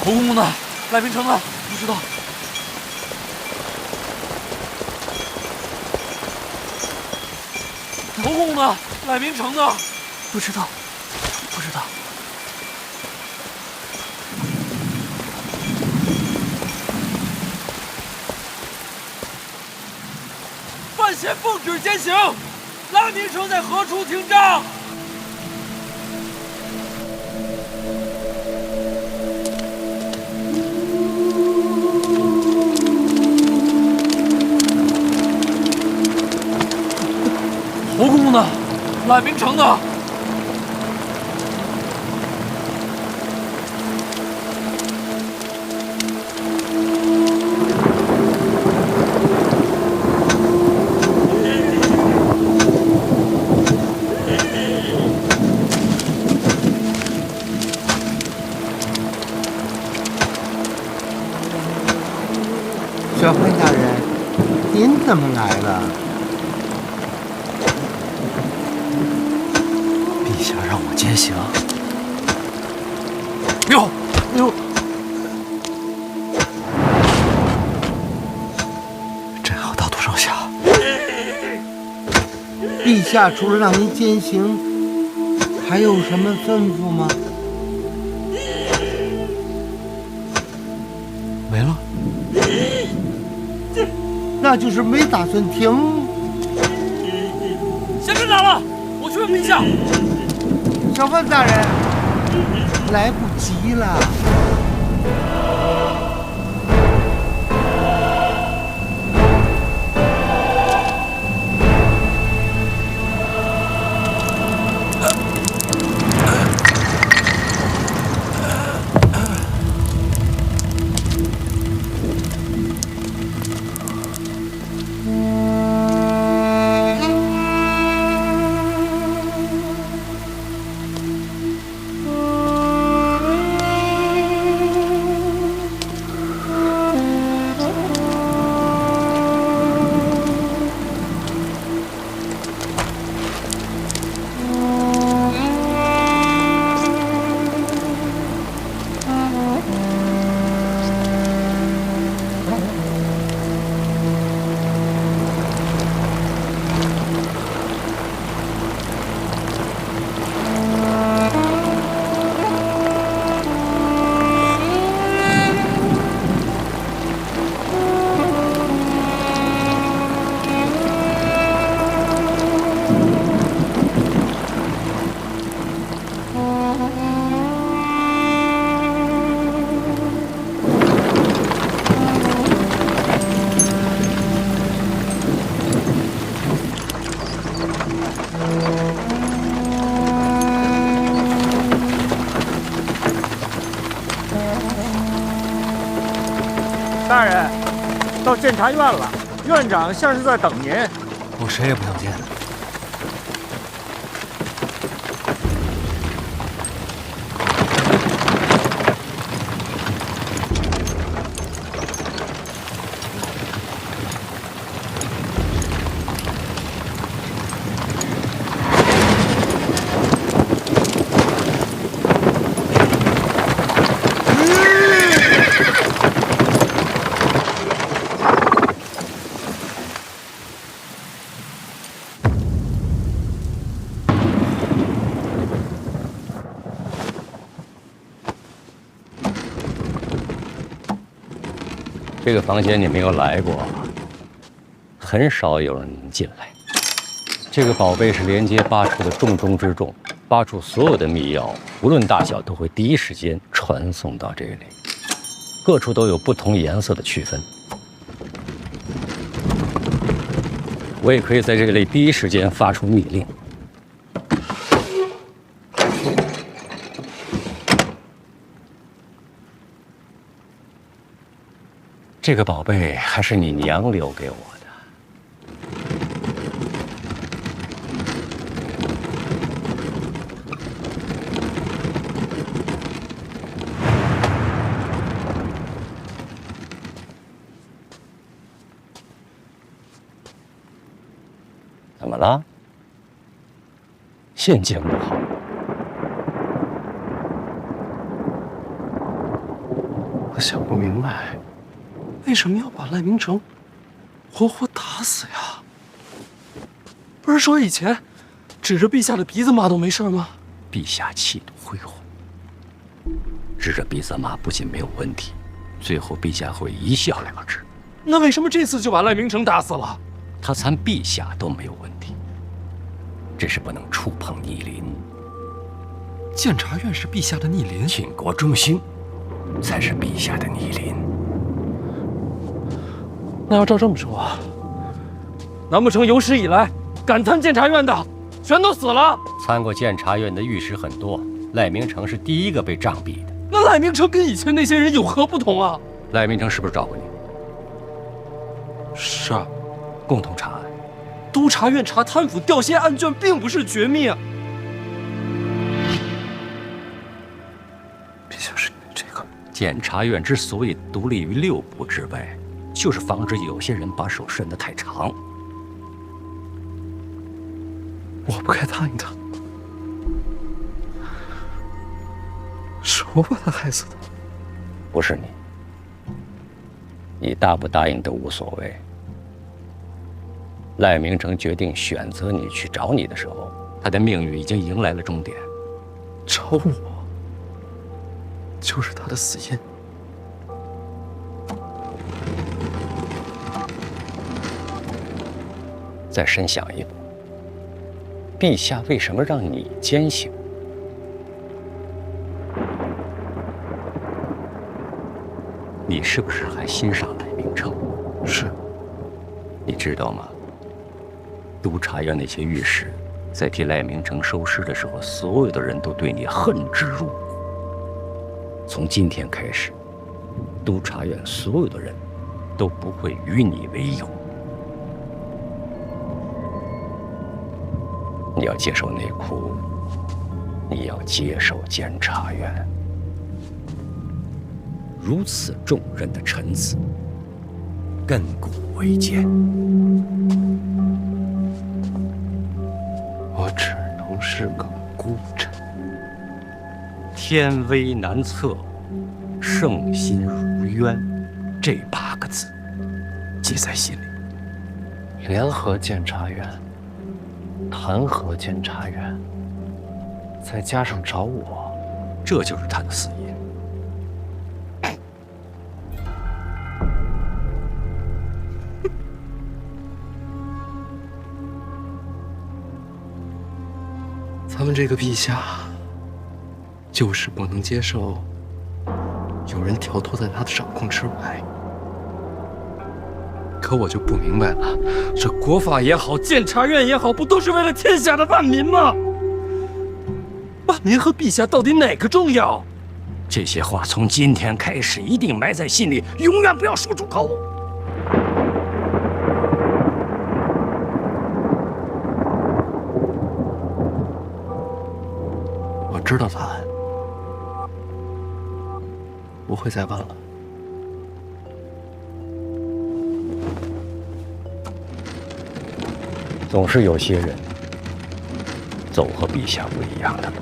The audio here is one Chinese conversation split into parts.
侯公公呢？赖明成呢？不知道。侯公公呢？赖明成呢？不知道，不知道。范闲奉旨践行，赖明成在何处听账？ 侯公公呢？赖明成呢？小范大人，您怎么来了？ 陛下让我践行。哟哟，真好，大都上下。陛下除了让您践行，还有什么吩咐吗？没了。那就是没打算停。先别打了，我去问陛下。 小范大人，来不及了。大人，到监察院了，院长像是在等您。我谁也不想见。这个房间你没有来过，很少有人进来。这个宝贝是连接八处的重中之重，八处所有的密钥，无论大小，都会第一时间传送到这里。各处都有不同颜色的区分。我也可以在这里第一时间发出密令。 这个宝贝还是你娘留给我的。怎么了？心情不好？我想不明白，为什么要把赖明成活活打死呀？不是说以前指着陛下的鼻子骂都没事吗？陛下气度恢宏，指着鼻子骂不仅没有问题，最后陛下会一笑了之。那为什么这次就把赖明成打死了？他参陛下都没有问题，只是不能触碰逆鳞。监察院是陛下的逆鳞，倾国忠心才是陛下的逆鳞。那要照这么说，难不成有史以来敢参监察院的全都死了？参过监察院的御史很多，赖明成是第一个被杖毙的。那赖明成跟以前那些人有何不同啊？赖明成是不是找过你？是啊，共同查案。督察院查贪腐掉线案卷并不是绝密啊。毕竟是你这个监察院之所以独立于6部之外，就是防止有些人把手伸得太长。我不该答应他，是我把他害死的。不是你，你答不答应都无所谓。赖明成决定选择你去找你的时候，他的命运已经迎来了终点。找我，就是他的死因。再深想一步，陛下为什么让你监刑？你是不是还欣赏赖明成？是。你知道吗？督察院那些御史在替赖明成收尸的时候，所有的人都对你恨之入骨。从今天开始，督察院所有的人都不会与你为友。你要接受内库，你要接受监察院。如此重任的臣子，亘古未见。我只能是个孤臣。天威难测，圣心如渊，这8个字记在心里。联合监察院，弹劾监察院，再加上找我，这就是他的死因。咱们这个陛下，就是不能接受有人跳脱在他的掌控之外。可我就不明白了，这国法也好，监察院也好，不都是为了天下的万民吗？万民和陛下到底哪个重要？这些话从今天开始一定埋在心里，永远不要说出口。我知道答案，不会再问了。总是有些人走和陛下不一样的路。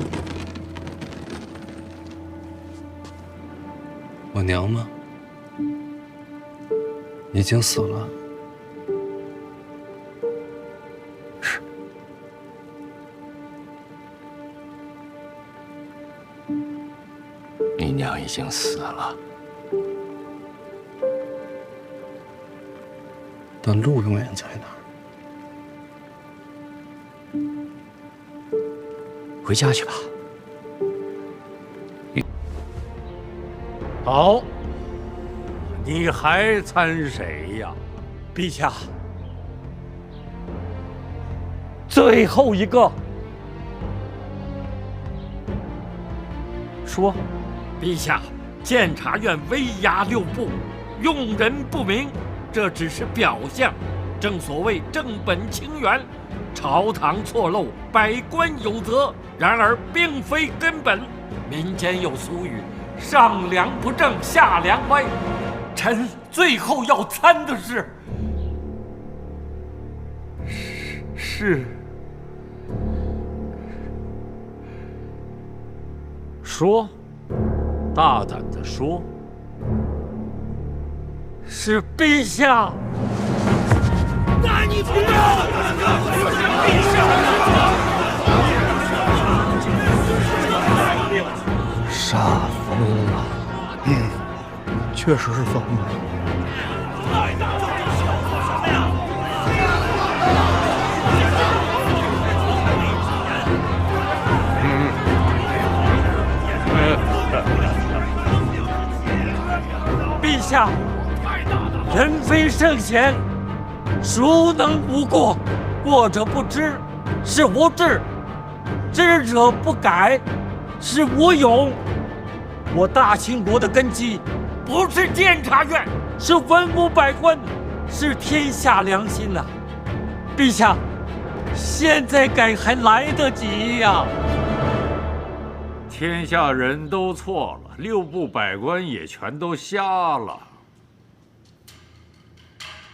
我娘吗？已经死了。是。你娘已经死了，但路永远在那儿。回家去吧。好，你还参谁呀？陛下，最后一个。说，陛下，监察院威压6部，用人不明，这只是表象。正所谓正本清源，朝堂错漏，百官有责。然而并非根本。民间有俗语：上梁不正下梁歪。臣最后要参的是说，大胆的说。是陛下。那你不要！杀疯了，确实是疯了。陛下，人非圣贤，孰能无过？过者不知，是无知；知者不改，是无勇。我大清国的根基，不是监察院，是文武百官，是天下良心呐！陛下，现在改还来得及呀！天下人都错了，6部百官也全都瞎了。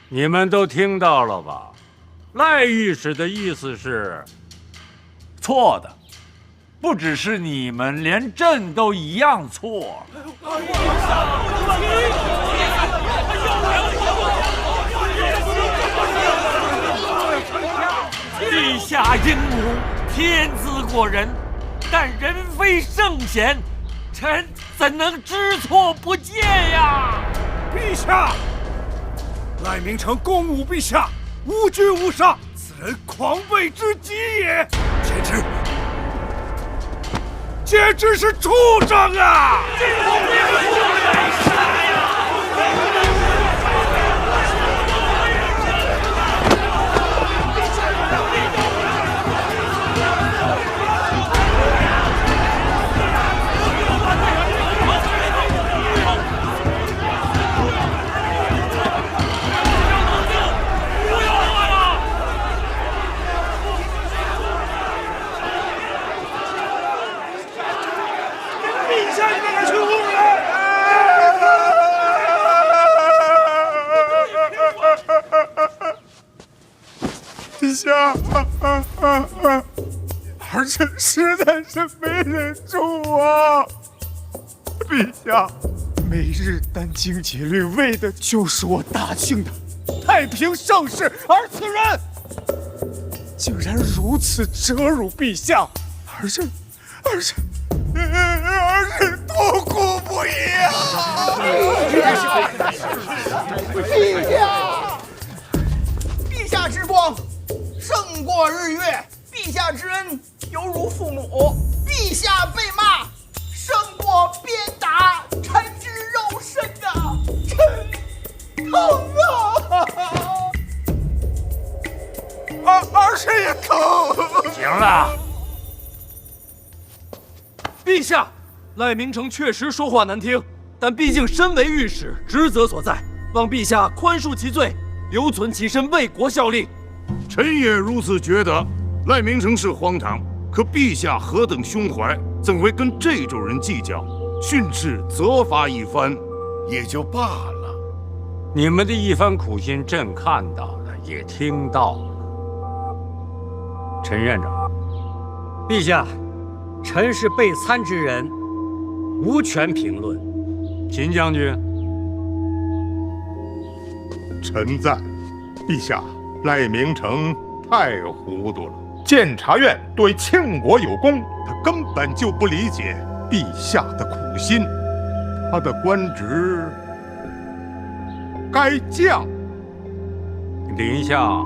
你们都听到了吧？赖御史的意思是错的，不只是你们，连朕都一样错。陛下英武，天资过人，但人非圣贤，臣怎能知错不戒呀？陛下，赖明成攻侮陛下，无惧无杀，此人狂悖之极也，简直是畜生啊！陛下，儿臣实在是没忍住啊！陛下，每日殚精竭虑，为的就是我大清的太平盛世，而此人竟然如此折辱陛下，儿臣痛苦不已啊！陛下之光胜过日月，陛下之恩犹如父母，陛下被骂胜过鞭打，臣之肉身啊，臣疼啊！儿臣也疼。行了，陛下，赖明成确实说话难听，但毕竟身为御史，职责所在，望陛下宽恕其罪，留存其身，为国效力。臣也如此觉得。赖明成是荒唐，可陛下何等胸怀，怎会跟这种人计较？训斥责罚一番，也就罢了。你们的一番苦心，朕看到了，也听到了。陈院长，陛下，臣是被参之人，无权评论。秦将军，臣在。陛下，赖明成太糊涂了。监察院对庆国有功，他根本就不理解陛下的苦心，他的官职该降。临下，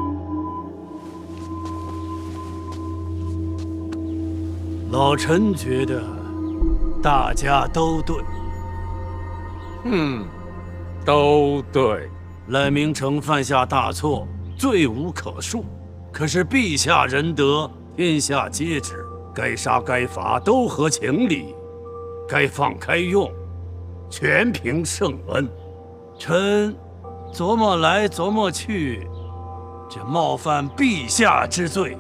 老臣觉得大家都对。都对。赖明成犯下大错，罪无可恕。可是陛下仁德，天下皆知，该杀该罚都合情理，该放该用，全凭圣恩。臣琢磨来琢磨去，这冒犯陛下之罪，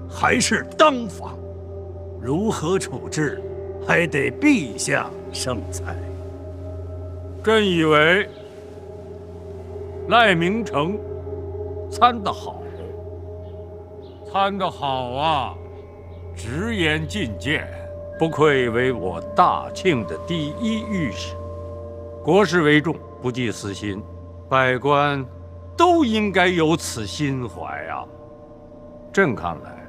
还是当防。如何处置，还得陛下圣裁。朕以为赖明成参得好，啊！直言进谏，不愧为我大庆的第一御史。国事为重，不计私心，百官都应该有此心怀啊。朕看来，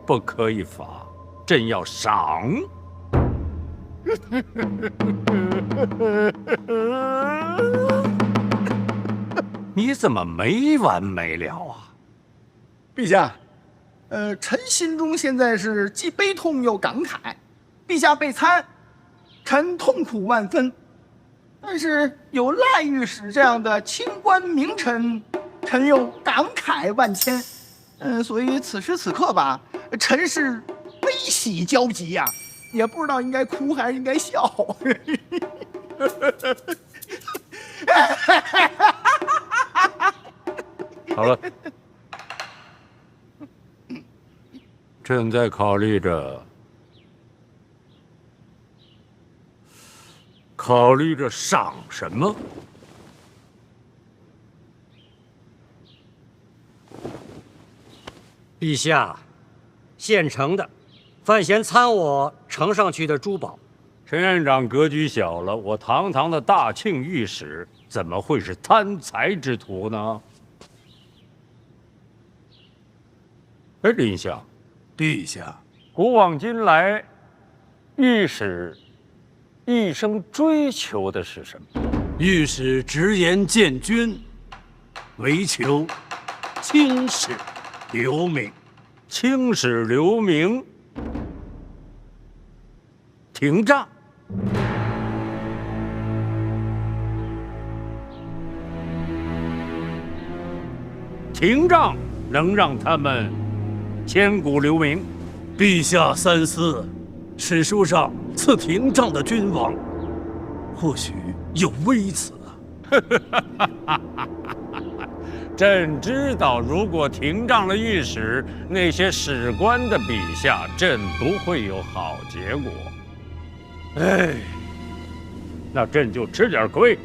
不可以罚，朕要赏。你怎么没完没了啊？陛下，臣心中现在是既悲痛又感慨。陛下被参，臣痛苦万分。但是有赖御史这样的清官名臣，臣又感慨万千。所以此时此刻吧，臣是悲喜交集呀，也不知道应该哭还是应该笑。好了，朕在考虑着赏什么。陛下，现成的，范闲参我呈上去的珠宝。陈院长格局小了，我堂堂的大庆御史怎么会是贪财之徒呢？哎，林相，陛下，古往今来，御史一生追求的是什么？御史直言见君，唯求青史留名。青史留名，廷杖。廷杖能让他们千古留名。陛下三思，史书上赐廷杖的君王，或许有微词啊。朕知道，如果廷杖了御史，那些史官的笔下，朕不会有好结果。哎，那朕就吃点亏，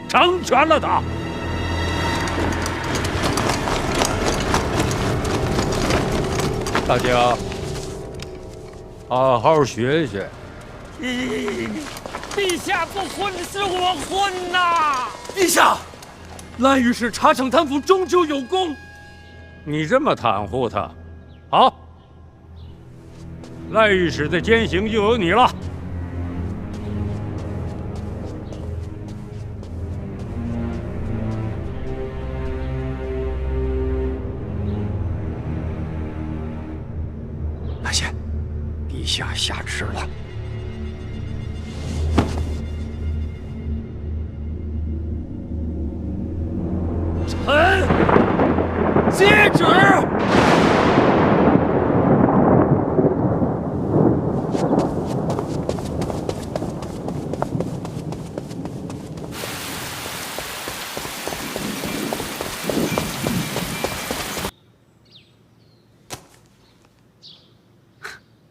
成全了他。大家好好学学。陛下不昏是我昏呐！陛下，赖御史查惩贪腐终究有功。你这么袒护他，好，赖御史的监刑就由你了。范闲，陛下下旨了。臣接旨。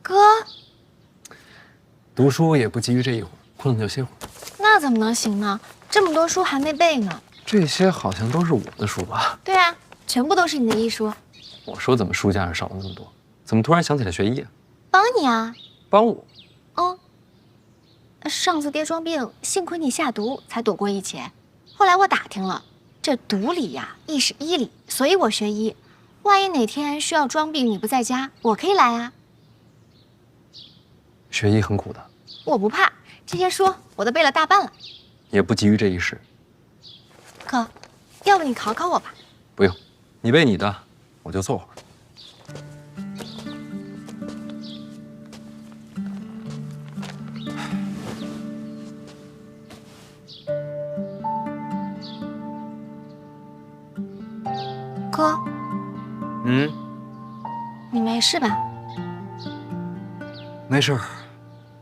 哥，读书也不急于这一会儿，困了就歇会儿。那怎么能行呢？这么多书还没背呢。这些好像都是我的书吧？对啊，全部都是你的医书。我说怎么书架上少了那么多？怎么突然想起来学医啊？帮你啊。帮我？嗯。上次爹装病，幸亏你下毒才躲过一劫。后来我打听了，这毒理呀，亦是医理，所以我学医。万一哪天需要装病你不在家，我可以来啊。学医很苦的。我不怕，这些书我都背了大半了。也不急于这一世。哥，要不你考考我吧？不用，你背你的，我就坐会儿。哥，嗯，你没事吧？没事儿，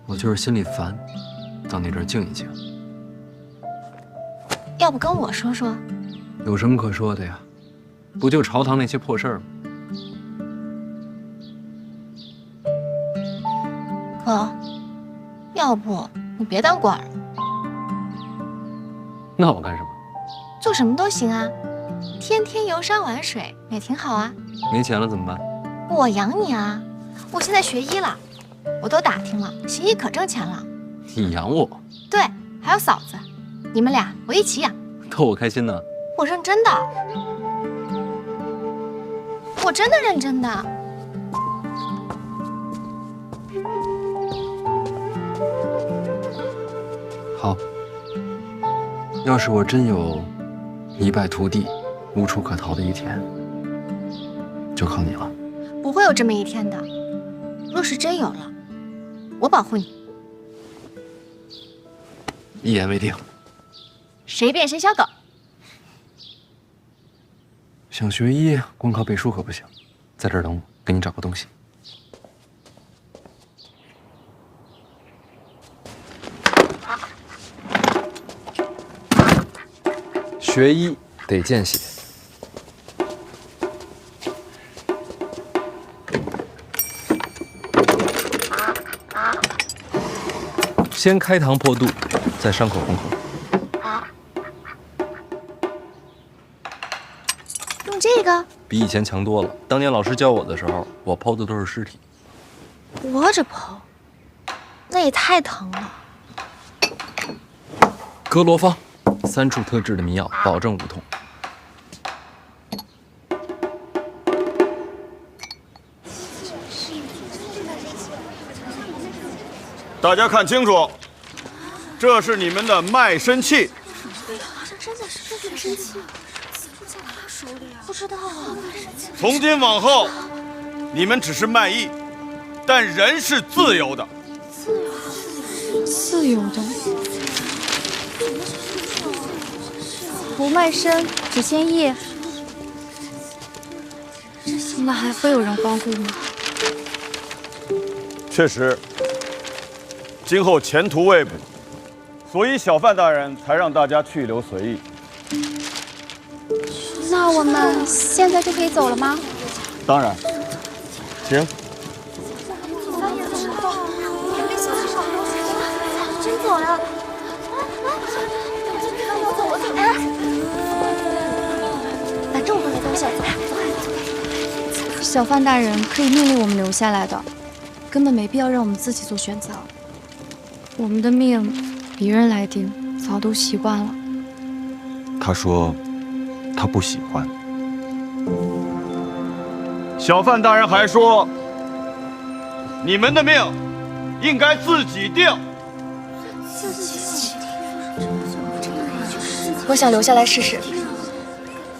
我就是心里烦，到你这儿静一静。要不跟我说说？有什么可说的呀？不就朝堂那些破事儿吗？哥，要不你别当官了，那我干什么？做什么都行啊，天天游山玩水也挺好啊。没钱了怎么办？我养你啊！我现在学医了，我都打听了，行医可挣钱了。你养我？对，还有嫂子。你们俩我一起养。逗我开心呢。我认真的，我真的认真的。好，要是我真有一败涂地、无处可逃的一天，就靠你了。不会有这么一天的。若是真有了，我保护你。一言为定。谁变谁小狗。想学医，光靠背书可不行，在这儿等我，给你找个东西。学医得见血。先开膛破肚，再伤口缝合。用这个比以前强多了。当年老师教我的时候，我剖的都是尸体。活着剖，那也太疼了。格罗方，3处特制的迷药，保证无痛。大家看清楚，这是你们的卖身契。真的是卖身契，怎么在他手里啊？不知道啊。从今往后，你们只是卖艺，但人是自由的。自由的。不卖身，只献艺。那还会有人光顾吗？确实，今后前途未卜，所以小范大人才让大家去留随意。那我们现在就可以走了吗？当然，请。真走呀！我走。把这么多的东西，小范大人可以命令我们留下来的，根本没必要让我们自己做选择。我们的命别人来定，早都习惯了。他说他不喜欢。小范大人还说，你们的命应该自己定。我想留下来试试。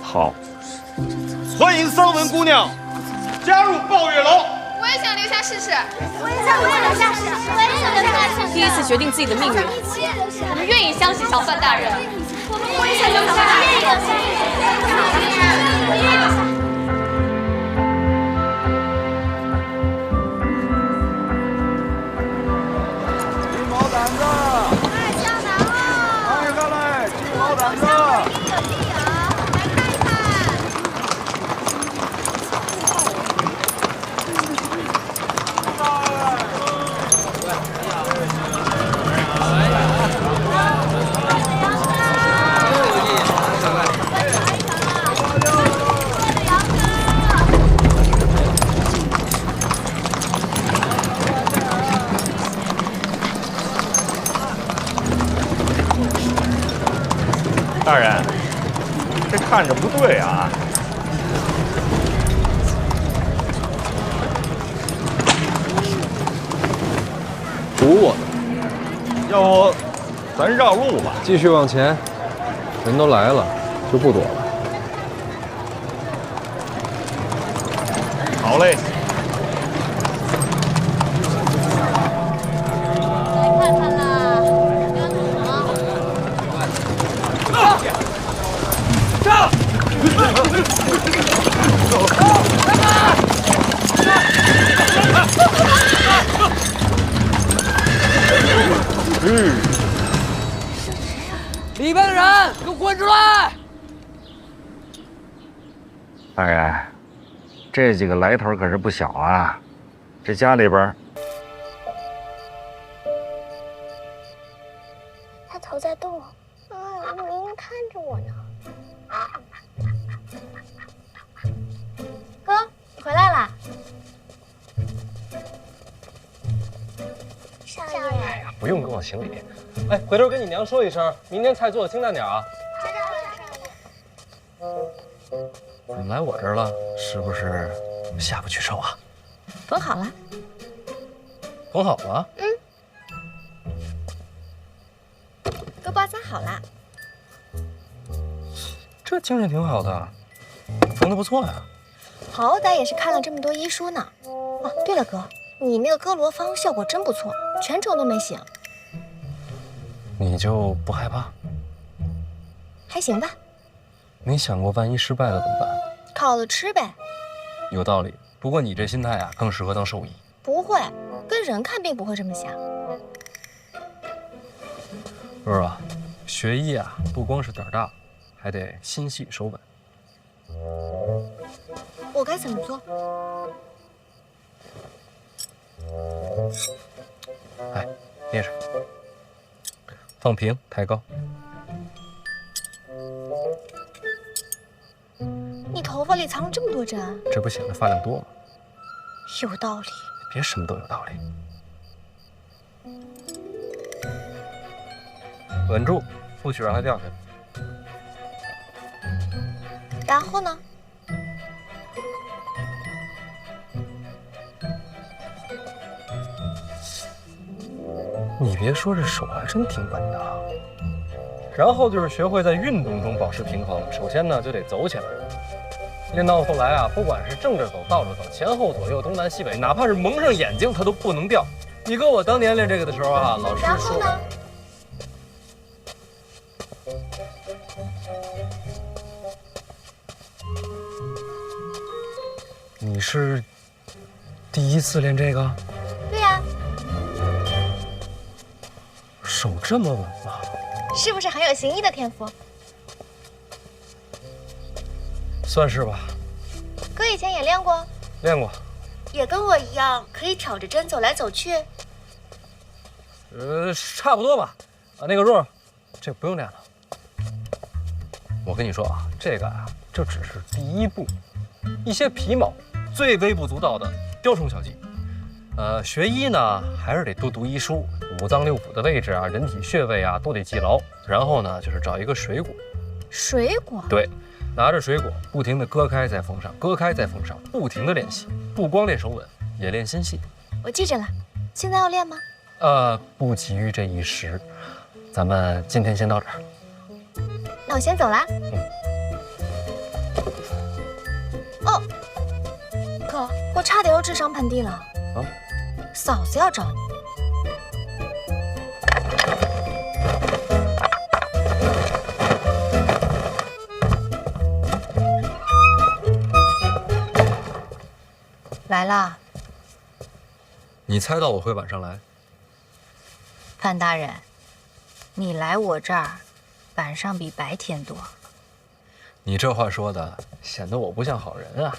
好，欢迎桑文姑娘加入抱月楼。我也想留下试试。我也想留下试试。我也想留下试试。第一次决定自己的命运，我们愿意相信小范大人。我也想留下，我也想。金毛掸子，太江南了！看一看嘞，金毛掸子。大人，这看着不对啊！堵我呢？要不咱绕路吧？继续往前，人都来了，就不躲了。好嘞。里边的人，给我滚出来！大人，这几个来头可是不小啊！这家里边，他头在动，明明看着我呢。哥，你回来啦！少爷，不用跟我行礼。哎，回头跟你娘说一声，明天菜做的清淡点啊。怎么来我这儿了？是不是下不去手啊？缝好了。缝好了？都包扎好了。这精神挺好的，缝得不错呀。好歹也是看了这么多医书呢。哦，对了哥，你那个哥罗芳效果真不错，全程都没醒。你就不害怕？还行吧。没想过万一失败了怎么办？烤了吃呗。有道理。不过你这心态啊，更适合当兽医。不会，跟人看病不会这么想。若若，学医啊，不光是胆大，还得心细手稳。我该怎么做？哎，憋着，放平，抬高。你头发里藏了这么多针，这不显得发量多吗？有道理。别什么都有道理。稳住，不许让它掉下来。然后呢？你别说，这手还真挺稳的。然后就是学会在运动中保持平衡。首先呢，就得走起来。练到后来啊，不管是正着走、倒着走、前后左右、东南西北，哪怕是蒙上眼睛，它都不能掉。你哥我当年练这个的时候啊，老师说。然后呢？你是第一次练这个？对呀。手这么稳吗？是不是很有行医的天赋？算是吧。哥以前也练过？练过。也跟我一样，可以挑着针走来走去？差不多吧。啊，那个若，这不用练了。我跟你说啊，这个啊，这只是第一步，一些皮毛、最微不足道的雕虫小技。学医呢，还是得多读医书，五脏六腑的位置啊，人体穴位啊，都得记牢。然后呢，就是找一个水果。水果？对，拿着水果，不停地割开再缝上，割开再缝上，不停地练习，不光练手稳，也练心细。我记着了。现在要练吗？不急于这一时，咱们今天先到这儿。那我先走啦。哦，哥，我差点又智商盆地了。啊？嫂子要找你。来啦。你猜到我会晚上来？范大人，你来我这儿，晚上比白天多。你这话说的，显得我不像好人啊。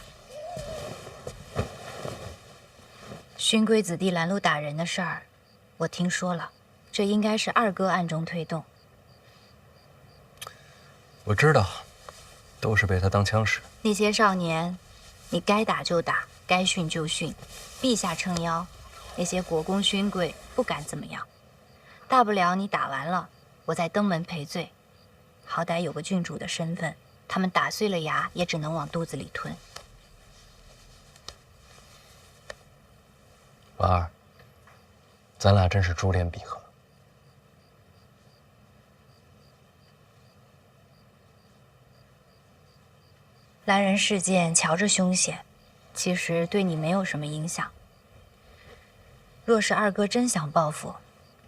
勋贵子弟拦路打人的事儿，我听说了，这应该是二哥暗中推动。我知道，都是被他当枪使。那些少年，你该打就打，该训就训，陛下撑腰，那些国公勋贵不敢怎么样。大不了你打完了，我再登门赔罪，好歹有个郡主的身份，他们打碎了牙也只能往肚子里吞。婉儿，咱俩真是珠联璧合。兰人事件瞧着凶险，其实对你没有什么影响。若是二哥真想报复，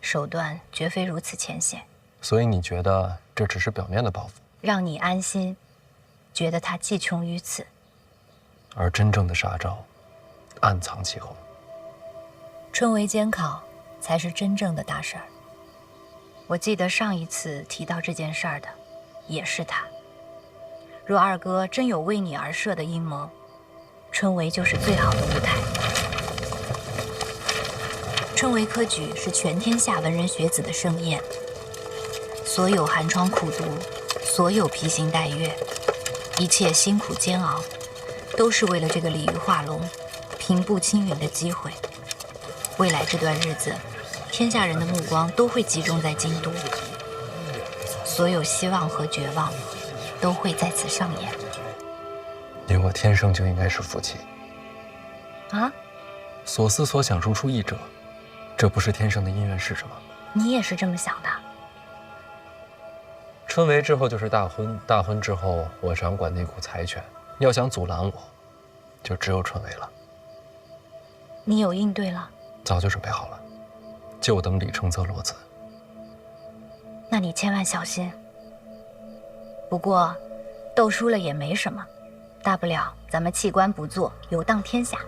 手段绝非如此浅显。所以你觉得这只是表面的报复，让你安心，觉得他计穷于此。而真正的杀招，暗藏其后。春闱监考才是真正的大事儿。我记得上一次提到这件事儿的，也是他。若二哥真有为你而设的阴谋，春闱就是最好的舞台。春闱科举是全天下文人学子的盛宴，所有寒窗苦读，所有披星戴月，一切辛苦煎熬，都是为了这个鲤鱼画龙、平步青云的机会。未来这段日子，天下人的目光都会集中在京都，所有希望和绝望都会在此上演。你我天生就应该是夫妻啊！所思所想如出一辙，这不是天生的姻缘是什么？你也是这么想的？春闱之后就是大婚，大婚之后我掌管那股财权，要想阻拦我，就只有春闱了。你有应对了？早就准备好了，就等李承泽落子。那你千万小心。不过，斗输了也没什么，大不了咱们弃官不做，游荡天下。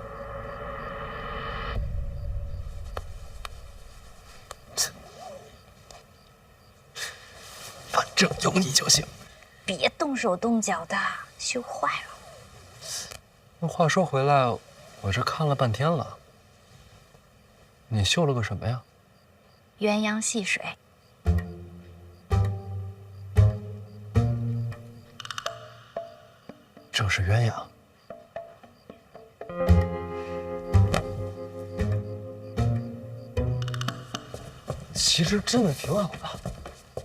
反正有你就行。别动手动脚的，羞坏了。那话说回来，我这看了半天了，你绣了个什么呀？鸳鸯戏水。这是鸳鸯。其实真的挺好的，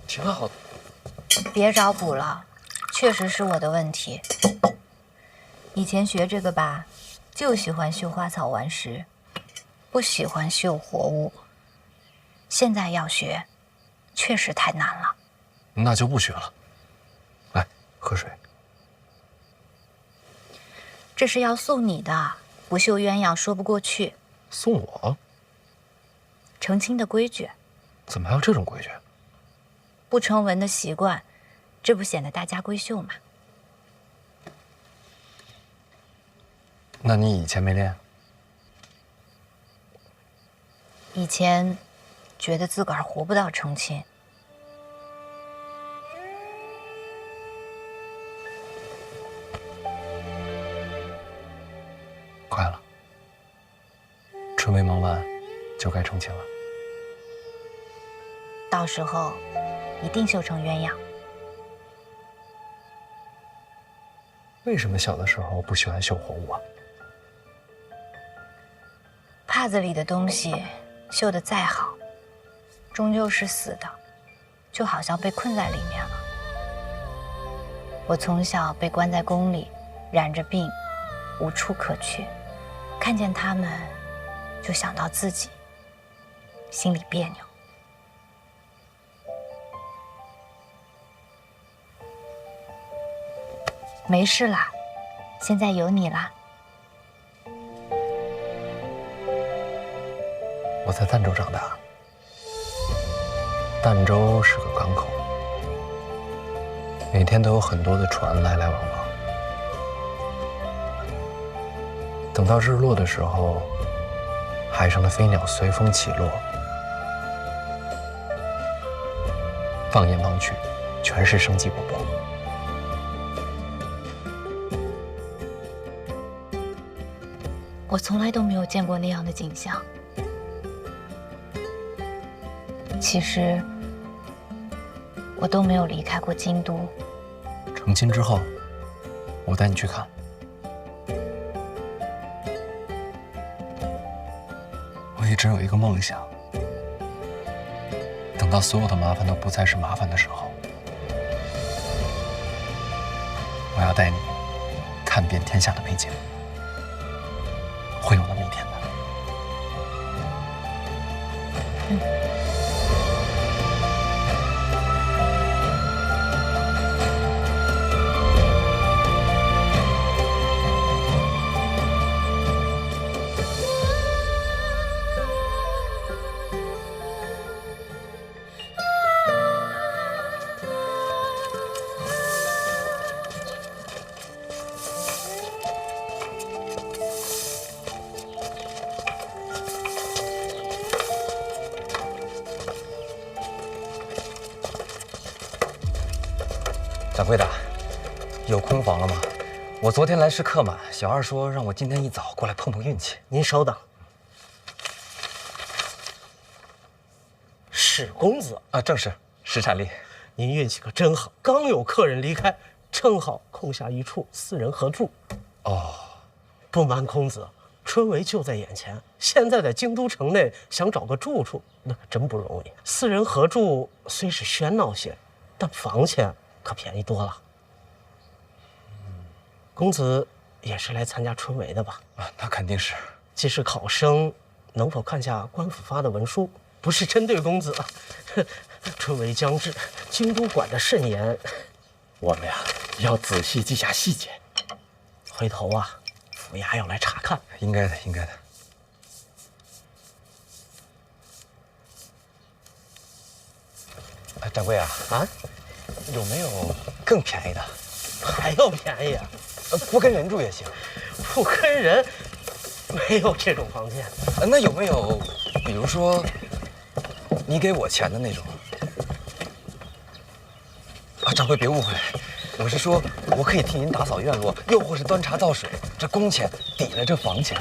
挺好的。别找补了，确实是我的问题。以前学这个吧，就喜欢绣花草顽石，不喜欢绣活物。现在要学，确实太难了。那就不学了。来，喝水。这是要送你的，不绣鸳鸯说不过去。送我？成亲的规矩。怎么还有这种规矩？不成文的习惯，这不显得大家闺秀吗？那你以前没练？以前觉得自个儿活不到成亲。快了，春闱忙完就该成亲了。到时候一定绣成鸳鸯。为什么小的时候不喜欢绣活物啊？帕子里的东西绣得再好，终究是死的，就好像被困在里面了。我从小被关在宫里，染着病，无处可去，看见他们，就想到自己，心里别扭。没事啦，现在有你啦。我在儋州长大，儋州是个港口，每天都有很多的船来来往往。等到日落的时候，海上的飞鸟随风起落，放眼望去，全是生机勃勃。我从来都没有见过那样的景象。其实，我都没有离开过京都。成亲之后，我带你去看。我一直有一个梦想，等到所有的麻烦都不再是麻烦的时候，我要带你看遍天下的美景。会有那么一天的。掌柜的，有空房了吗？我昨天来时客满，小二说让我今天一早过来碰碰运气。您稍等。史公子啊，正是史产力。您运气可真好，刚有客人离开，正好空下一处，4人合住。哦，不瞒公子，春闱就在眼前，现在在京都城内想找个住处，那可真不容易。4人合住虽是喧闹些，但房钱可便宜多了。公子也是来参加春闱的吧？啊，那肯定是。既是考生，能否看下官府发的文书？不是针对公子，春闱将至，京都管得甚严，我们呀要仔细记下细节。回头啊，府衙要来查看。应该的，应该的。哎，掌柜啊，有没有更便宜的？还要便宜啊？不跟人住也行。不跟人，没有这种房间。那有没有，比如说，你给我钱的那种？啊，掌柜别误会，我是说，我可以替您打扫院落，又或是端茶倒水，这工钱抵了这房钱。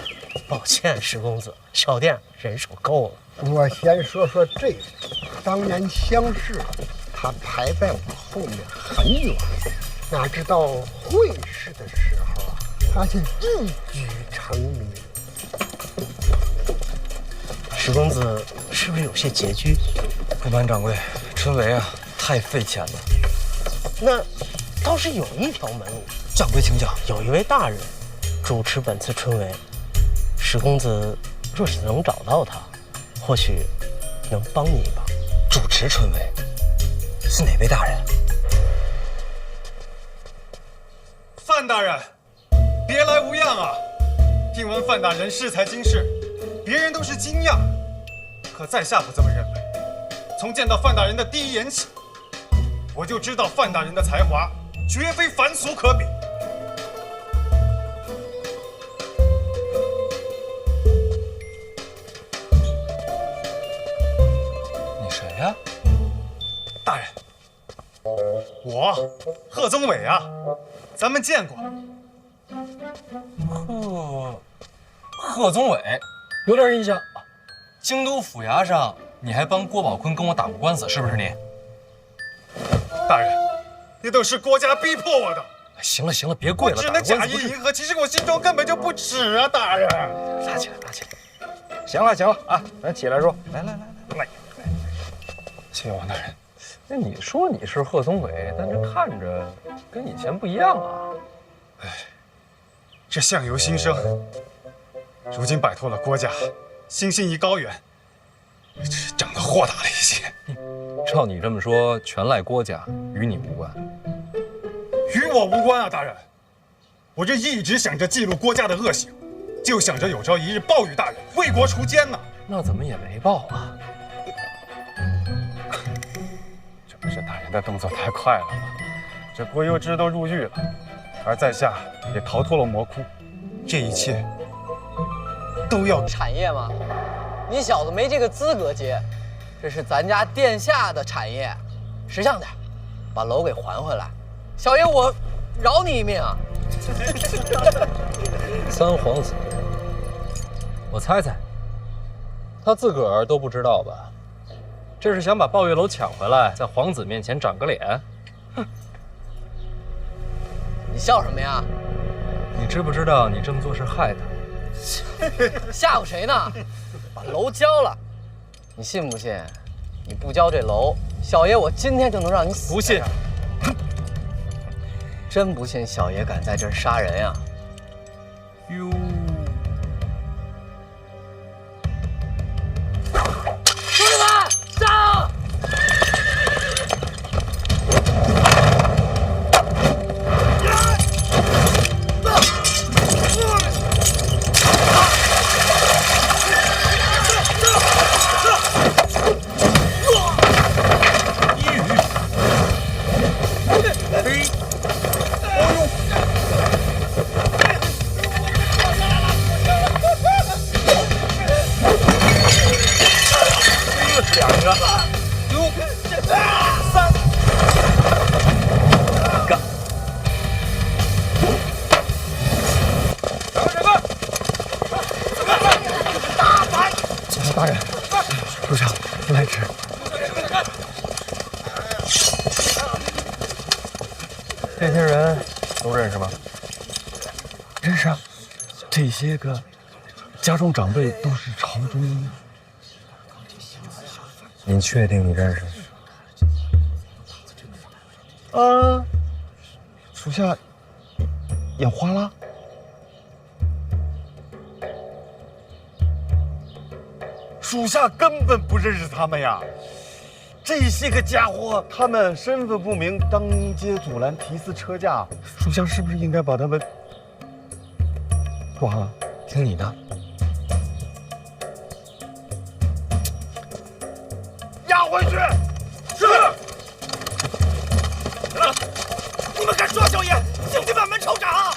抱歉，石公子，小店人手够了。我先说说这个，当年乡试，他排在我后面很远，哪知道会试的时候啊，他就一举成名。石公子是不是有些拮据？不瞒掌柜，春闱啊，太费钱了。那倒是有一条门路。掌柜请讲。有一位大人主持本次春闱，石公子若是能找到他，或许能帮你一把。主持春闱是哪位大人？范大人，别来无恙啊！听闻范大人适才经世，别人都是惊讶，可在下不这么认为。从见到范大人的第一眼起，我就知道范大人的才华绝非凡俗可比。你谁呀？大人，我贺宗纬啊，咱们见过。贺宗纬，有点印象。京都府衙上，你还帮郭宝坤跟我打过官司，是不是你？大人，那都是国家逼迫我的。行了行了，别跪了，我只能假意迎合，其实我心中根本就不耻啊，大人。拉起来，拉起来。行了行了啊，咱起来说。来。谢谢王大人。那你说你是贺宗纬，但这看着跟以前不一样啊。哎，这相由心生，如今摆脱了郭家，心性已高远，长得豁达了一些。照你这么说，全赖郭家，与你无关。与我无关啊，大人。我这一直想着记录郭家的恶行，就想着有朝一日报与大人，为国除奸呢。那怎么也没报啊？这不是大人的动作太快了吗？这郭攸之都入狱了，而在下也逃脱了魔窟，这一切都要产业吗？你小子没这个资格接，这是咱家殿下的产业，识相点，把楼给还回来。小爷我饶你一命啊！三皇子，我猜猜，他自个儿都不知道吧？这是想把抱月楼抢回来，在皇子面前长个脸。哼！你笑什么呀？你知不知道你这么做是害他？吓唬谁呢？把楼交了，你信不信？你不交这楼，小爷我今天就能让你死。不信。真不信小爷敢在这儿杀人呀？哟，兄弟们上！大人，路上来迟。这些人都认识吗？认识啊，这些个家中长辈都是朝中。您确定你认识？属下眼花了。属下根本不认识他们呀！这些个家伙，他们身份不明，当街阻拦提私车驾，属下是不是应该把他们抓了？听你的。押回去。是。你们敢抓小爷，请去把门抽闸！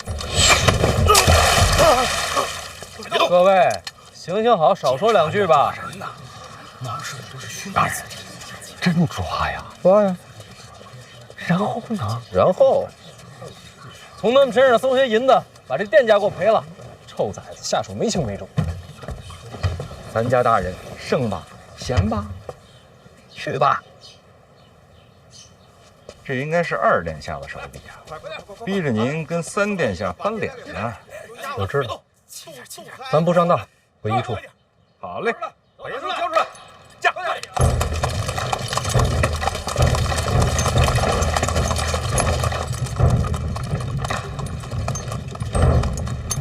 各位，行行好，少说两句吧。闹事都是虚儿子，真抓呀？抓呀。然后呢？然后从他们身上搜些银子，把这店家给我赔了。臭崽子，下手没轻没重。咱家大人，胜吧，闲吧，去吧。这应该是2殿下的手笔啊，逼着您跟3殿下翻脸呢。我知道，咱不上当，回一处。好嘞，把严叔交出来，驾！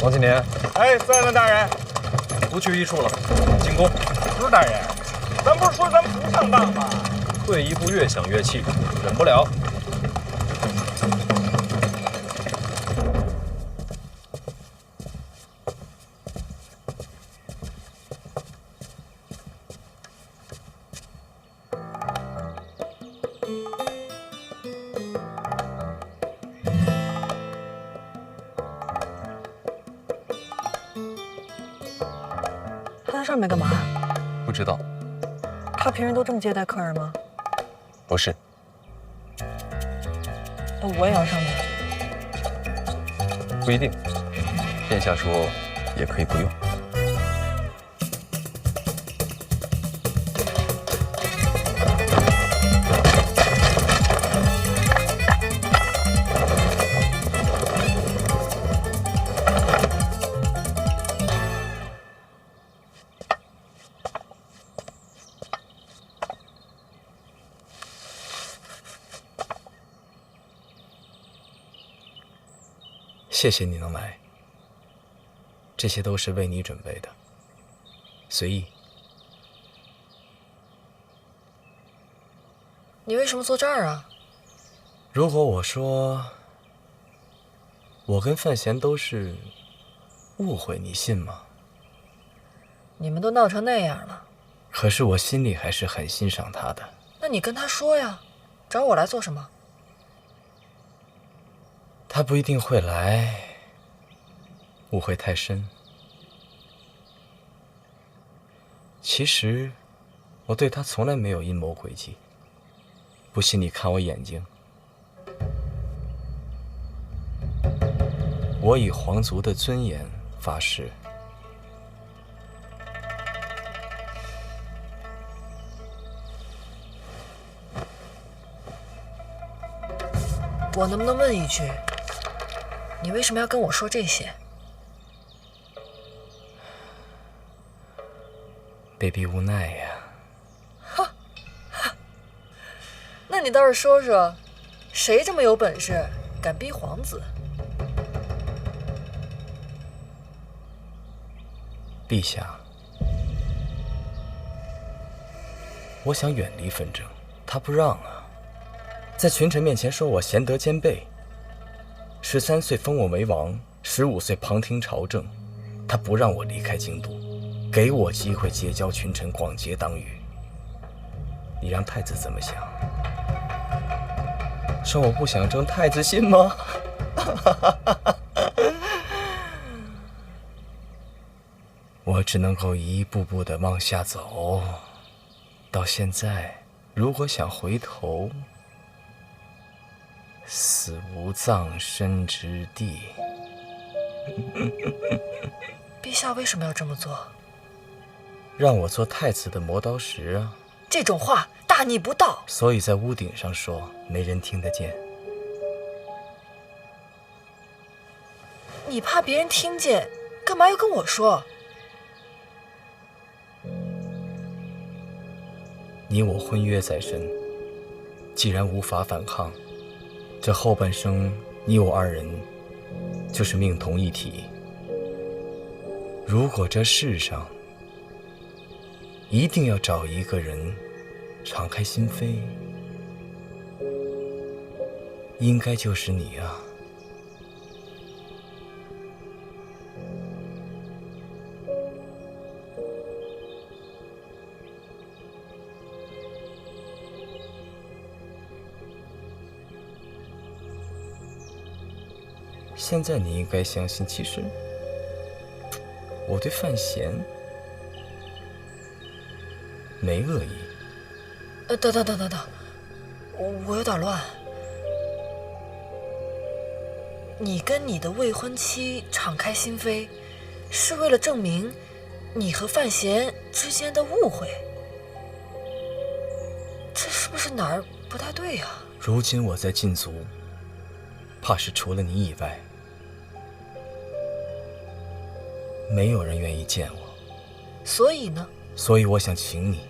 王启年，哎，三位大人，不去一处了，进宫。不是大人，咱不是说咱不上当吗？退一步越想越气，忍不了。他在上面干嘛？不知道。他平时都这么接待客人吗？不是。那我也要上面。不一定。殿下说也可以不用。谢谢你能来，这些都是为你准备的，随意。你为什么坐这儿啊？如果我说我跟范闲都是误会，你信吗？你们都闹成那样了，可是我心里还是很欣赏他的。那你跟他说呀，找我来做什么？他不一定会来，误会太深。其实，我对他从来没有阴谋诡计。不信你看我眼睛，我以皇族的尊严发誓。我能不能问一句？你为什么要跟我说这些？被逼无奈呀。那你倒是说说，谁这么有本事，敢逼皇子？陛下，我想远离纷争，他不让啊，在群臣面前说我贤德兼备。13岁封我为王，15岁旁听朝政，他不让我离开京都，给我机会结交群臣，广结党羽。你让太子怎么想？说我不想争太子心吗？我只能够一步步的往下走，到现在，如果想回头，死无葬身之地。陛下为什么要这么做？让我做太子的磨刀石啊！这种话大逆不道。所以在屋顶上说，没人听得见。你怕别人听见，干嘛要跟我说？你我婚约在身，既然无法反抗，这后半生你我二人就是命同一体。如果这世上一定要找一个人敞开心扉，应该就是你啊。现在你应该相信，其实我对范闲没恶意。等，我有点乱。你跟你的未婚妻敞开心扉，是为了证明你和范闲之间的误会？这是不是哪儿不太对呀？如今我在禁足，怕是除了你以外，没有人愿意见我。所以呢？所以我想请你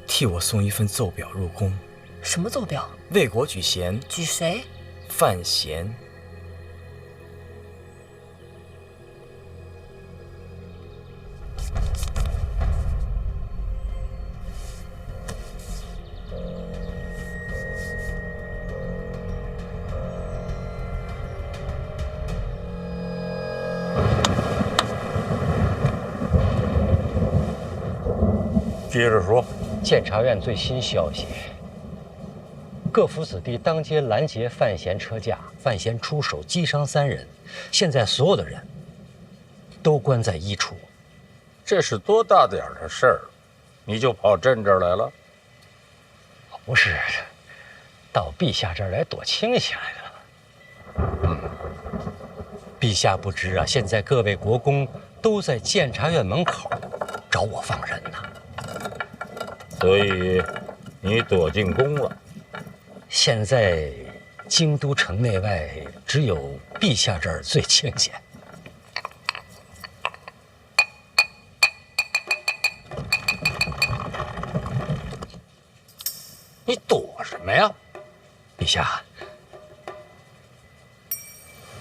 替我送一份奏表入宫。什么奏表？为国举贤。举谁？范闲。接着说。监察院最新消息，各府子弟当街拦截范闲车驾，范闲出手击伤3人，现在所有的人都关在一处。这是多大点的事儿，你就跑朕这儿来了？不是，到陛下这儿来躲清醒来了。陛下不知啊，现在各位国公都在监察院门口找我放人呢。所以你躲进宫了。现在京都城内外只有陛下这儿最清闲。你躲什么呀？陛下，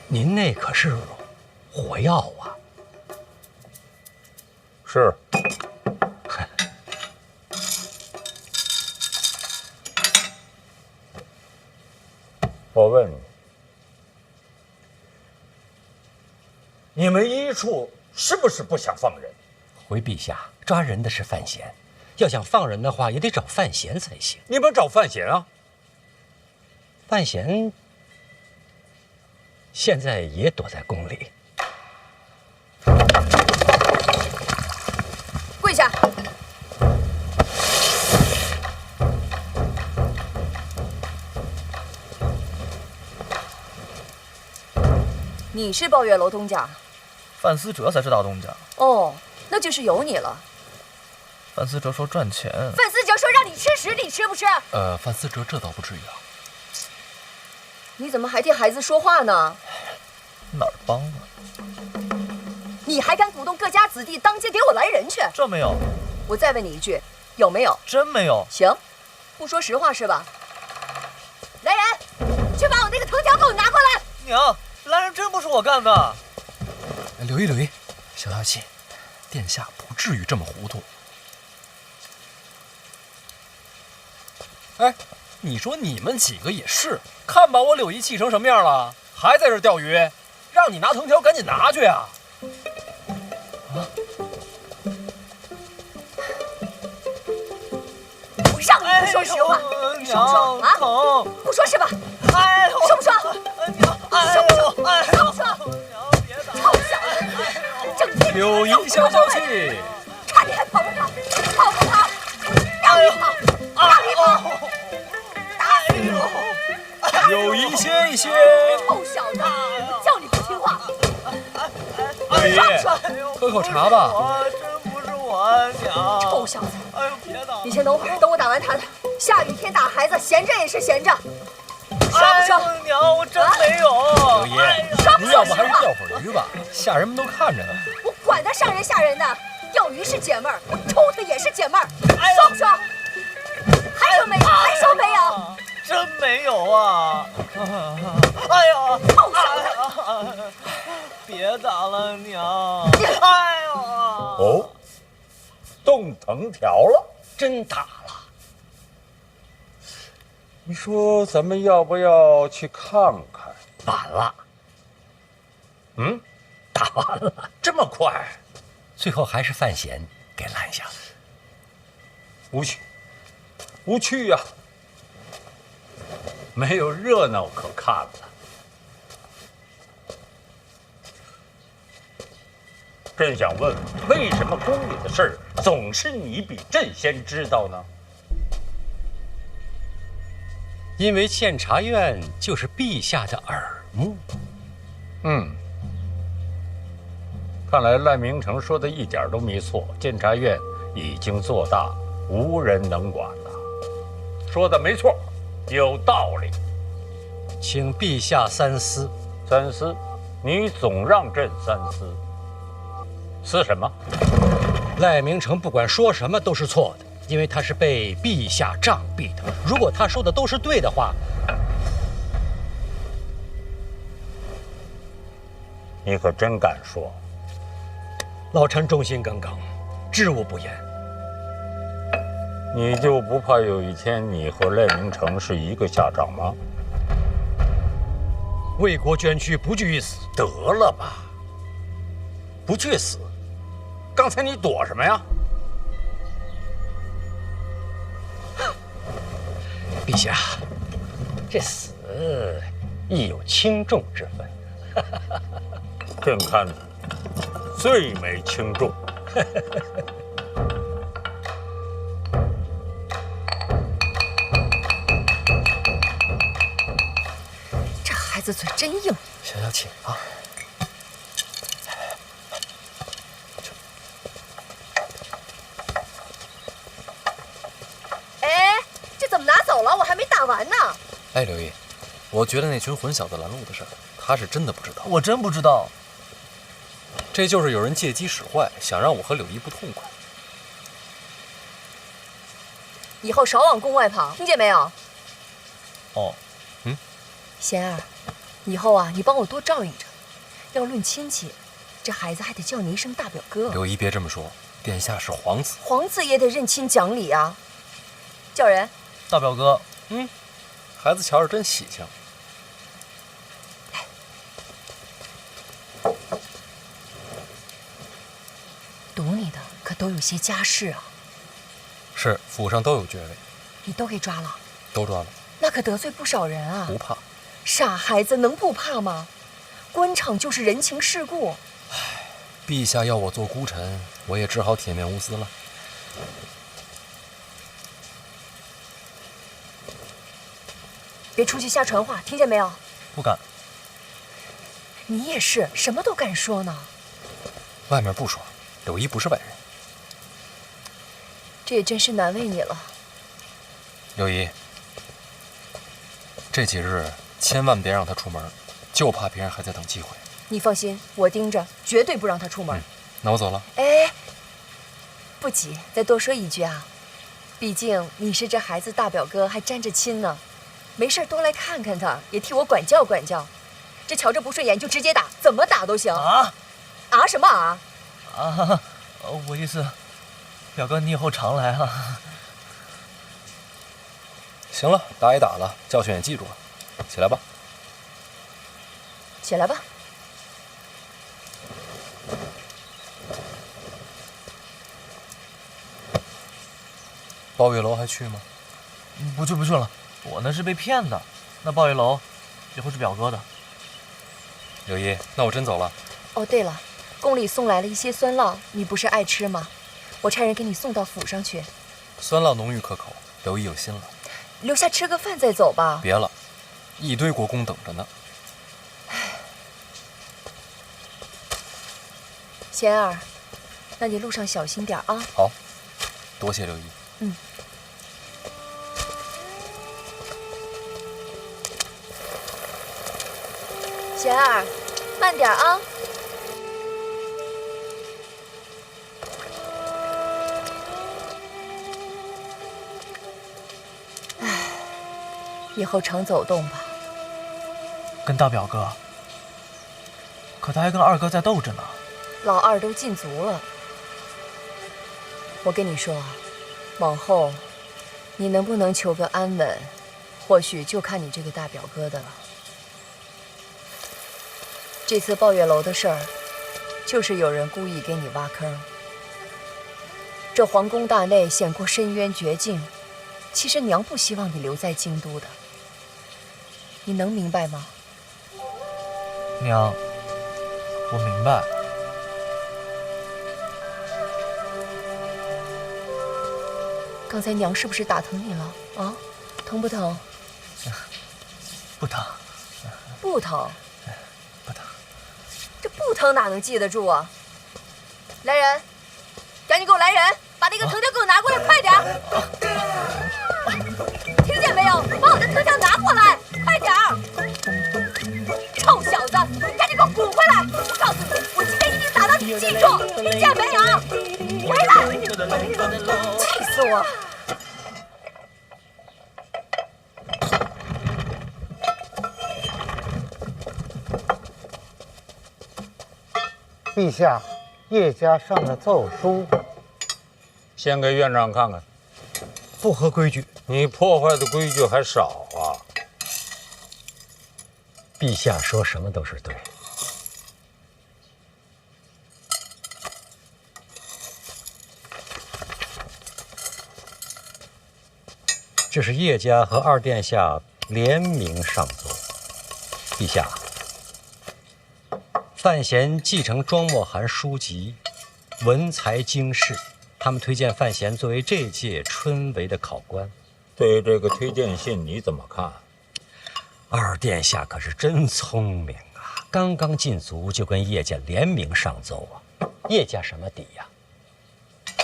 您那可是火药啊！是。我问你，你们一处是不是不想放人？回陛下，抓人的是范闲，要想放人的话，也得找范闲才行。你们找范闲啊？范闲现在也躲在宫里。跪下！你是抱月楼东家，范思哲才是大东家。哦，那就是有你了。范思哲说赚钱。范思哲说让你吃屎，你吃不吃？范思哲这倒不至于啊。你怎么还替孩子说话呢？哪儿帮啊？你还敢鼓动各家子弟当街给我来人去？这没有。我再问你一句，有没有？真没有。行，不说实话是吧？来人，去把我那个藤条给我拿过来。娘。拦人真不是我干的。刘一，小小气，殿下不至于这么糊涂。哎，你说你们几个也是，看把我柳姨气成什么样了，还在这钓鱼？让你拿藤条，赶紧拿去啊！我让你不说实话，你说不说啊？疼，不说是吧？哎呦，说不说？说不说？说不说？臭小子，整天柳姨消消气，差点还跑不跑？跑不跑？让你跑，让你跑！打死我！柳姨歇一歇。臭小子，叫你不听话。柳姨，喝口茶吧。真不是我，娘。臭小子！哎呦，别打！你先等会儿，等我打完他的。下雨天打孩子，闲着也是闲着。说不说？娘，我真没有。柳姨，您要不还是钓会儿鱼吧？下人们都看着呢。我管他上人下人的，钓鱼是解闷儿，我抽他也是解闷儿，说不说？还说没有？还说没有？真没有啊！哎呀！别打了，娘！哎呦！哦，动藤条了，真打了。你说咱们要不要去看看？晚了。嗯，打完了，这么快？最后还是范闲给拦下了。无趣，无趣呀！没有热闹可看了。朕想问，为什么宫里的事儿总是你比朕先知道呢？因为监察院就是陛下的耳目。看来赖明成说的一点都没错，监察院已经做大，无人能管了。说的没错，有道理。请陛下三思。三思？你总让朕三思。思什么？赖明成不管说什么都是错的，因为他是被陛下杖毙的。如果他说的都是对的话，你可真敢说？老臣忠心耿耿，知无不言。你就不怕有一天你和赖明成是一个下场吗？为国捐躯，不惧一死。得了吧，不去死。刚才你躲什么呀？陛下，这死亦有轻重之分。朕看最没轻重。这孩子嘴真硬。小小请啊。哎，这怎么拿走了？我还没打完呢。哎，刘毅，我觉得那群混小子拦路的事儿，他是真的不知道。我真不知道。这就是有人借机使坏，想让我和柳毅不痛快。以后少往宫外跑，听见没有？哦，贤儿，以后啊，你帮我多照应着。要论亲戚，这孩子还得叫你一声大表哥。柳毅别这么说，殿下是皇子，皇子也得认亲讲理啊。叫人。大表哥。孩子瞧着真喜庆。堵你的可都有些家世啊。是，府上都有爵位。你都给抓了？都抓了。那可得罪不少人啊。不怕。傻孩子能不怕吗？官场就是人情世故。陛下要我做孤臣，我也只好铁面无私了。别出去瞎传话，听见没有？不敢。你也是，什么都敢说呢。外面不说，柳毅不是外人。这也真是难为你了。柳毅，这几日千万别让他出门，就怕别人还在等机会。你放心，我盯着，绝对不让他出门。那我走了。哎，不急，再多说一句啊，毕竟你是这孩子大表哥，还沾着亲呢。没事多来看看他，也替我管教管教。这瞧着不顺眼就直接打，怎么打都行。啊什么啊？我意思，表哥你以后常来啊。行了，打也打了，教训也记住了，起来吧。起来吧。抱月楼还去吗？不去了，我那是被骗的。那抱月楼以后是表哥的。柳毅，那我真走了。哦，对了，宫里送来了一些酸酪，你不是爱吃吗？我差人给你送到府上去。酸酪浓郁可口，柳毅有心了。留下吃个饭再走吧。别了，一堆国公等着呢。贤儿，那你路上小心点啊。好，多谢刘姨。贤儿，慢点啊。以后常走动吧。跟大表哥，可他还跟二哥在斗着呢。老二都禁足了。我跟你说，往后你能不能求个安稳，或许就看你这个大表哥的了。这次抱月楼的事儿，就是有人故意给你挖坑。这皇宫大内险过深渊绝境，其实娘不希望你留在京都的。你能明白吗？娘，我明白。刚才娘是不是打疼你了啊？疼不疼？不疼。不疼？不疼。这不疼哪能记得住啊？来人，赶紧给我来人，把那个藤条给我拿过来，快点儿！听见没有？把我的藤条拿过来，快点儿！臭小子，赶紧给我滚回来！我告诉你，我今天一定打到你记住，听见没有？回来！气死我！陛下，叶家上的奏书，先给院长看看。不合规矩。你破坏的规矩还少啊！陛下说什么都是对。这是叶家和二殿下联名上奏。陛下，范闲继承庄墨涵书籍，文才经世，他们推荐范闲作为这届春闱的考官。对这个推荐信你怎么看？二殿下可是真聪明啊！刚刚进族就跟叶家联名上奏啊！叶家什么底呀？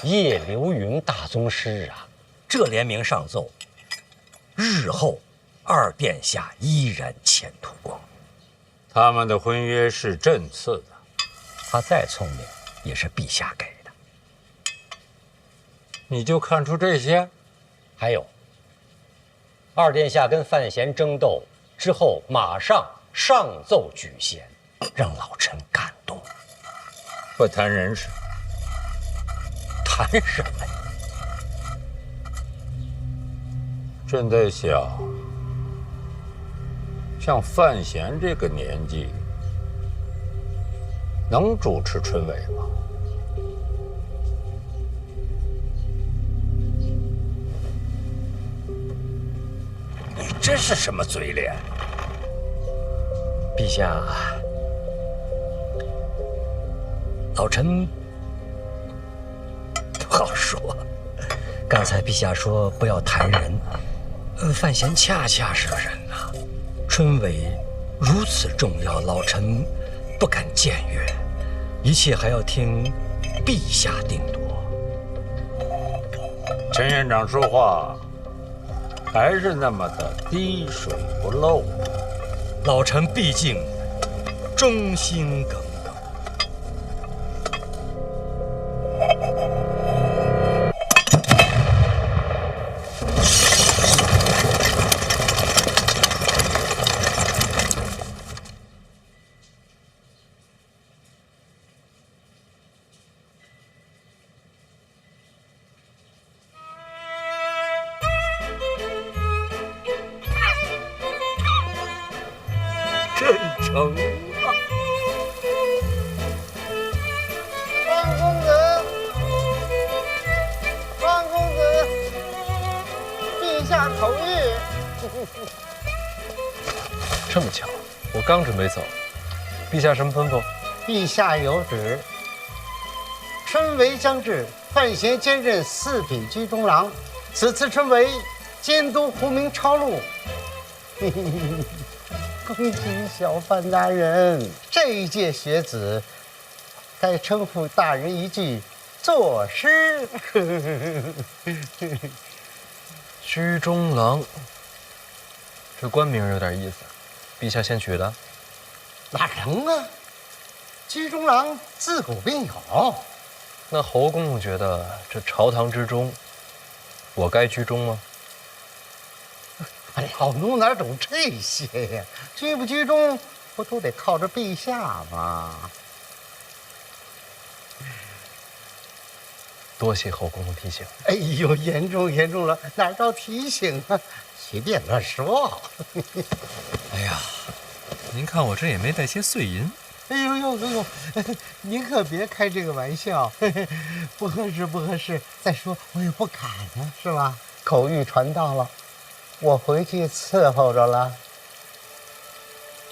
叶流云大宗师啊！这联名上奏，日后二殿下依然前途光明。他们的婚约是朕赐的，他再聪明也是陛下给的。你就看出这些？还有，二殿下跟范闲争斗之后，马上上奏举贤，让老臣感动。不谈人事，谈什么呀？朕在想，像范闲这个年纪，能主持春闱吗？你这是什么嘴脸？陛下，老臣不好说。刚才陛下说不要谈人，范闲恰恰是个人呐。春闱如此重要，老臣不敢僭越，一切还要听陛下定夺。陈院长说话还是那么的滴水不漏。老臣毕竟忠心耿耿。真诚啊！方公子，方公子，陛下同意。这么巧，我刚准备走，陛下什么吩咐？陛下有旨，春闱将至，范闲兼任四品居中郎。此次春闱，监督胡明抄录。恭喜小范大人，这一届学子该称呼大人一句作诗。居中郎，这官名有点意思，陛下先取的？哪能啊？居中郎自古便有。那侯公公觉得这朝堂之中，我该居中吗？老奴哪懂这些呀？居不居中，不都得靠着陛下吗？多谢后宫的提醒。哎呦，严重了，哪到提醒啊？随便乱说。哎呀，您看我这也没带些碎银。哎呦，您可别开这个玩笑，不合适。再说我也不敢呢，是吧？口谕传到了，我回去伺候着了。